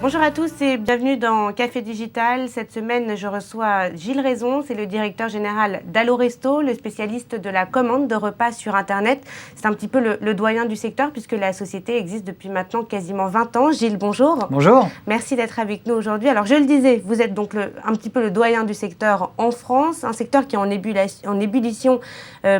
Bonjour à tous et bienvenue dans Café Digital. Cette semaine, je reçois Gilles Raison, c'est le directeur général d'Alloresto, le spécialiste de la commande de repas sur Internet. C'est un petit peu le doyen du secteur puisque la société existe depuis maintenant quasiment 20 ans. Gilles, bonjour. Bonjour. Merci d'être avec nous aujourd'hui. Alors, je le disais, vous êtes donc un petit peu le doyen du secteur en France, un secteur qui est en ébullition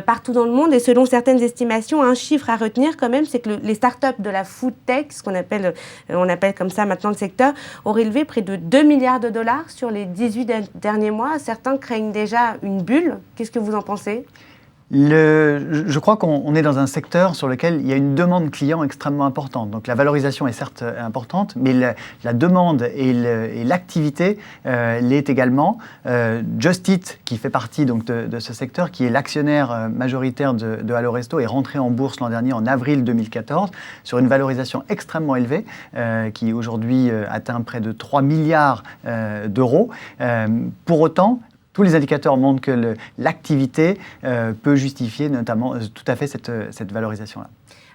partout dans le monde. Et selon certaines estimations, un chiffre à retenir quand même, c'est que les startups de la food tech, ce qu'on appelle, on appelle comme ça maintenant le secteur, aurait élevé près de 2 milliards de dollars sur les 18 derniers mois. Certains craignent déjà une bulle. Qu'est-ce que vous en pensez ? Je crois qu'on est dans un secteur sur lequel il y a une demande client extrêmement importante. Donc la valorisation est certes importante, mais la demande et l'activité l'est également. Just Eat, qui fait partie donc, de ce secteur, qui est l'actionnaire majoritaire de Alloresto, est rentré en bourse l'an dernier, en avril 2014, sur une valorisation extrêmement élevée, qui aujourd'hui atteint près de 3 milliards d'euros. Pour autant, tous les indicateurs montrent que l'activité peut justifier notamment tout à fait cette valorisation-là.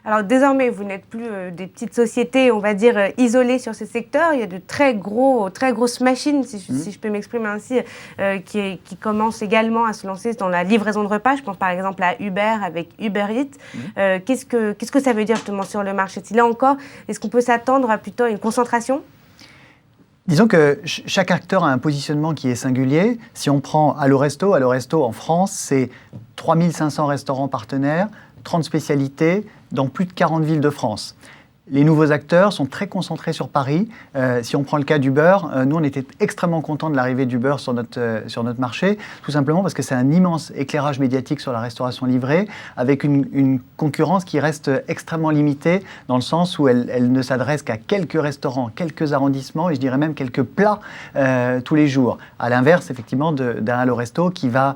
Alors désormais, vous n'êtes plus des petites sociétés, on va dire, isolées sur ce secteur. Il y a de très grosses machines, si je peux m'exprimer ainsi, qui commencent également à se lancer dans la livraison de repas. Je pense par exemple à Uber avec Uber Eats. Qu'est-ce que ça veut dire justement sur le marché ? Là encore, est-ce qu'on peut s'attendre à plutôt une concentration ? Disons que chaque acteur a un positionnement qui est singulier. Si on prend Alloresto en France, c'est 3500 restaurants partenaires, 30 spécialités dans plus de 40 villes de France. Les nouveaux acteurs sont très concentrés sur Paris. Si on prend le cas d'Uber, nous on était extrêmement contents de l'arrivée d'Uber sur notre marché, tout simplement parce que c'est un immense éclairage médiatique sur la restauration livrée, avec une concurrence qui reste extrêmement limitée, dans le sens où elle ne s'adresse qu'à quelques restaurants, quelques arrondissements, et je dirais même quelques plats tous les jours. À l'inverse, effectivement, d'un Alloresto qui va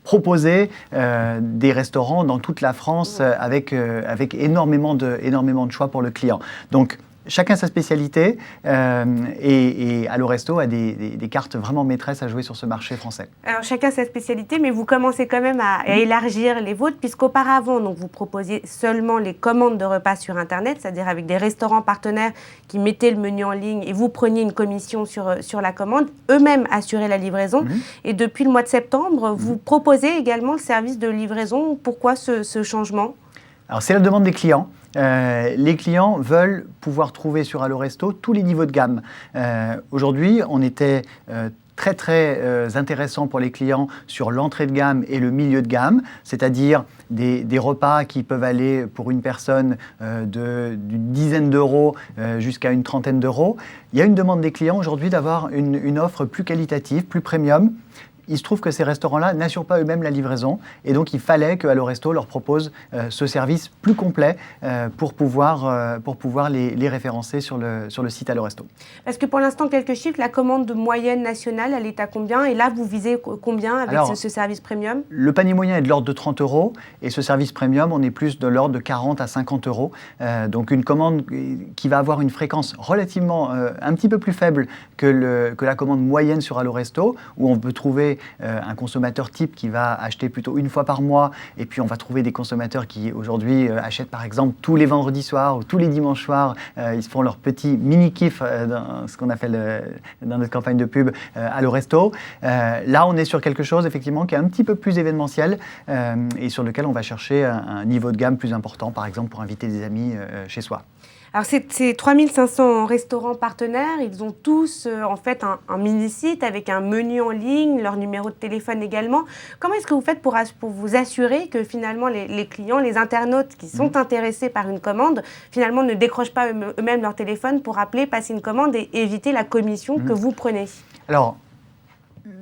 proposer des restaurants dans toute la France avec énormément de choix pour le client. Donc, chacun sa spécialité et Alloresto a des cartes vraiment maîtresses à jouer sur ce marché français. Alors chacun sa spécialité, mais vous commencez quand même à élargir les vôtres, puisqu'auparavant, donc, vous proposiez seulement les commandes de repas sur Internet, c'est-à-dire avec des restaurants partenaires qui mettaient le menu en ligne et vous preniez une commission sur la commande, eux-mêmes assuraient la livraison. Et depuis le mois de septembre, vous proposez également le service de livraison. Pourquoi ce changement ? Alors c'est la demande des clients. Les clients veulent pouvoir trouver sur Alloresto tous les niveaux de gamme. Aujourd'hui, on était très intéressant pour les clients sur l'entrée de gamme et le milieu de gamme, c'est-à-dire des repas qui peuvent aller pour une personne d'une dizaine d'euros jusqu'à une trentaine d'euros. Il y a une demande des clients aujourd'hui d'avoir une offre plus qualitative, plus premium. Il se trouve que ces restaurants-là n'assurent pas eux-mêmes la livraison et donc il fallait que Alloresto leur propose ce service plus complet pour pouvoir les référencer sur le site Alloresto. Parce que pour l'instant, quelques chiffres, la commande moyenne nationale, elle est à combien ? Et là, vous visez combien avec ce service premium ? Le panier moyen est de l'ordre de 30 euros et ce service premium, on est plus de l'ordre de 40 à 50 euros. Donc une commande qui va avoir une fréquence relativement un petit peu plus faible que la commande moyenne sur Alloresto, où on peut trouver un consommateur type qui va acheter plutôt une fois par mois, et puis on va trouver des consommateurs qui aujourd'hui achètent par exemple tous les vendredis soirs ou tous les dimanches soirs, ils se font leur petit mini-kiff dans ce qu'on appelle dans notre campagne de pub Alloresto. Là on est sur quelque chose effectivement qui est un petit peu plus événementiel et sur lequel on va chercher un niveau de gamme plus important, par exemple pour inviter des amis chez soi. Alors, ces 3500 restaurants partenaires, ils ont tous en fait un mini-site avec un menu en ligne, leur numéro de téléphone également. Comment est-ce que vous faites pour vous assurer que finalement les clients, les internautes qui sont intéressés par une commande, finalement ne décrochent pas eux-mêmes leur téléphone pour appeler, passer une commande et éviter la commission que vous prenez ? Alors,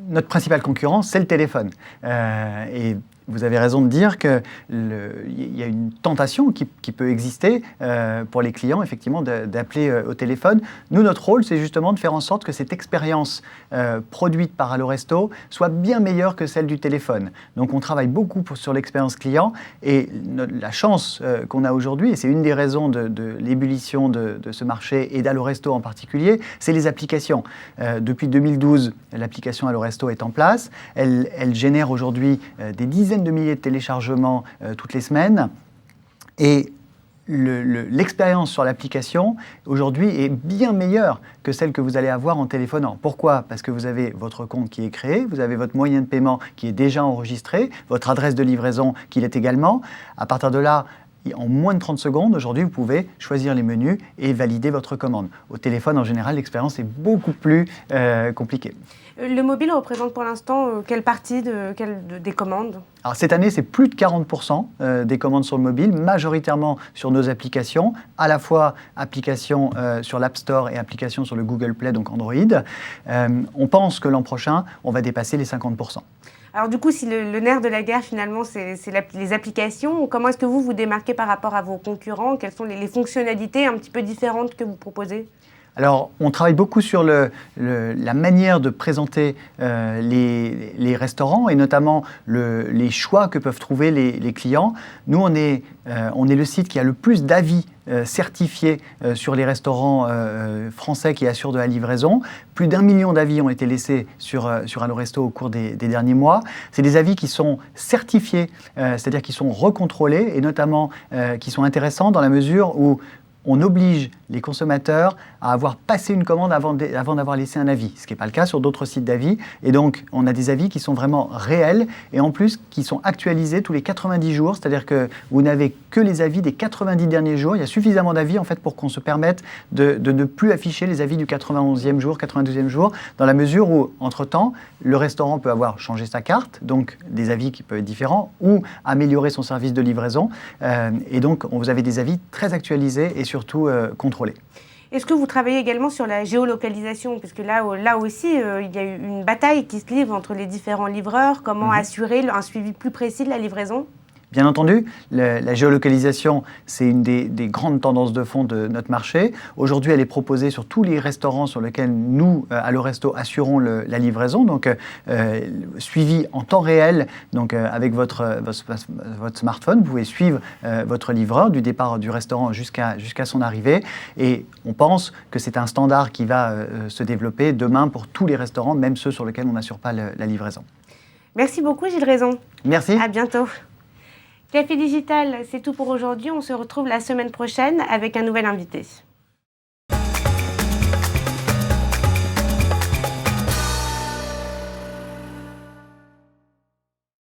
notre principal concurrent, c'est le téléphone. Et vous avez raison de dire qu'il y a une tentation qui peut exister pour les clients, effectivement, d'appeler au téléphone. Nous, notre rôle, c'est justement de faire en sorte que cette expérience produite par Alloresto soit bien meilleure que celle du téléphone. Donc, on travaille beaucoup sur l'expérience client et la chance qu'on a aujourd'hui, et c'est une des raisons de l'ébullition de ce marché et d'Alloresto en particulier, c'est les applications. Depuis 2012, l'application Alloresto est en place. Elle génère aujourd'hui des dizaines de milliers de téléchargements toutes les semaines. Et l'expérience sur l'application aujourd'hui est bien meilleure que celle que vous allez avoir en téléphonant. Pourquoi? Parce que vous avez votre compte qui est créé, vous avez votre moyen de paiement qui est déjà enregistré, votre adresse de livraison qui l'est également. À partir de là, en moins de 30 secondes, aujourd'hui, vous pouvez choisir les menus et valider votre commande. Au téléphone, en général, l'expérience est beaucoup plus compliquée. Le mobile représente pour l'instant quelle partie des commandes? Alors cette année, c'est plus de 40% des commandes sur le mobile, majoritairement sur nos applications, à la fois applications sur l'App Store et applications sur le Google Play, donc Android. On pense que l'an prochain, on va dépasser les 50%. Alors du coup, si le nerf de la guerre, finalement, c'est les applications, comment est-ce que vous vous démarquez par rapport à vos concurrents? Quelles sont les fonctionnalités un petit peu différentes que vous proposez? Alors, on travaille beaucoup sur la manière de présenter les restaurants et notamment les choix que peuvent trouver les clients. Nous, on est le site qui a le plus d'avis certifiés sur les restaurants français qui assurent de la livraison. Plus d'1 million d'avis ont été laissés sur Alloresto au cours des derniers mois. C'est des avis qui sont certifiés, c'est-à-dire qui sont recontrôlés et notamment qui sont intéressants dans la mesure où on oblige les consommateurs à avoir passé une commande avant d'avoir laissé un avis, ce qui n'est pas le cas sur d'autres sites d'avis. Et donc, on a des avis qui sont vraiment réels et en plus qui sont actualisés tous les 90 jours, c'est-à-dire que vous n'avez que les avis des 90 derniers jours. Il y a suffisamment d'avis en fait pour qu'on se permette de ne plus afficher les avis du 91e jour, 92e jour, dans la mesure où, entre-temps, le restaurant peut avoir changé sa carte, donc des avis qui peuvent être différents, ou améliorer son service de livraison. Et donc, vous avez des avis très actualisés et surtout contrôlés. Est-ce que vous travaillez également sur la géolocalisation? Parce que là aussi, il y a eu une bataille qui se livre entre les différents livreurs. Comment assurer un suivi plus précis de la livraison? Bien entendu, la géolocalisation, c'est une des grandes tendances de fond de notre marché. Aujourd'hui, elle est proposée sur tous les restaurants sur lesquels nous, Alloresto, assurons la livraison. Donc, suivi en temps réel, donc avec votre smartphone, vous pouvez suivre votre livreur du départ du restaurant jusqu'à son arrivée. Et on pense que c'est un standard qui va se développer demain pour tous les restaurants, même ceux sur lesquels on n'assure pas la livraison. Merci beaucoup, Gilles Raison. Merci. À bientôt. Café Digital, c'est tout pour aujourd'hui. On se retrouve la semaine prochaine avec un nouvel invité.